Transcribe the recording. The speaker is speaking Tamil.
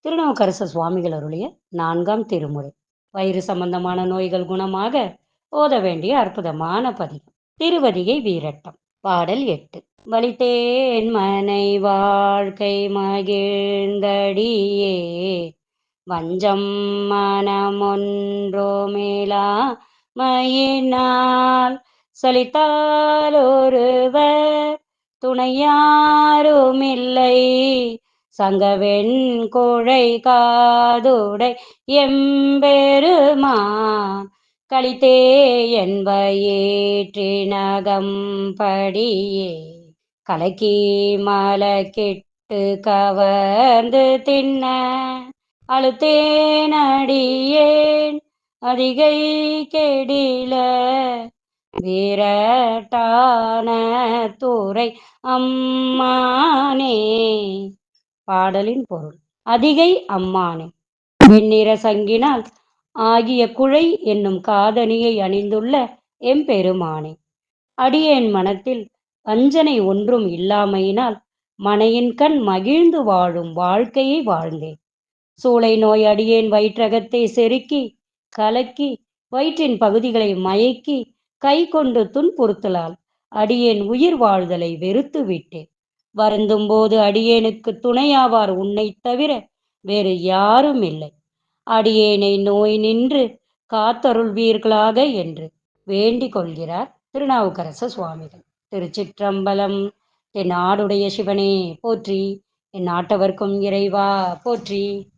திருநாவுக்கரசர் சுவாமிகள் அருளிய 4ஆம் திருமுறை. வயிறு சம்பந்தமான நோய்கள் குணமாக ஓத வேண்டிய அற்புதமான பதிகம். திருவதிகை வீரட்டம். பாடல் 8. வலித்தேன் மனை வாழ்க்கை மகிழ்ந்தடியே வஞ்சம் மனமொன்றோமேலா மயினால் சலித்தாலொருவர் துணையாருமில்லை சங்கவெண் கோழை காதுடை எம்பெருமான் களித்தே என்பயிற்றினகம்படியே கலக்கி மலக்கிட்டு கவர்ந்து தின்ன அழுத்தேனடியேன் அதிகை கெடில வீரட்டான தூரை அம்மானே. பாடலின் பொருள். அதிகை அம்மானே, வெண்ணிற சங்கினால் ஆகிய குழை என்னும் காதணியை அணிந்துள்ள எம்பெருமானே, அடியேன் மனத்தில் வஞ்சனை ஒன்றும் இல்லாமையினால் மனையின் கண் மகிழ்ந்து வாழும் வாழ்க்கையை வாழ்ந்தேன். சூளை நோய் அடியேன் வயிற்றகத்தை செருக்கி கலக்கி வயிற்றின் பகுதிகளை மயக்கி கை கொண்டு துன்புறுத்தலால் அடியேன் உயிர் வாழ்தலை வெறுத்து விட்டேன். வருந்தும் போது அடியேனுக்கு துணையாவார் உன்னைத் தவிர வேறு யாரும் இல்லை. அடியேனை நோய் நின்று காத்தருள்வீர்களாக என்று வேண்டிக் கொள்கிறார் திருநாவுக்கரச சுவாமிகள். திருச்சிற்றம்பலம். என் நாடுடைய சிவனே போற்றி, என் நாட்டவர்க்கும் இறைவா போற்றி.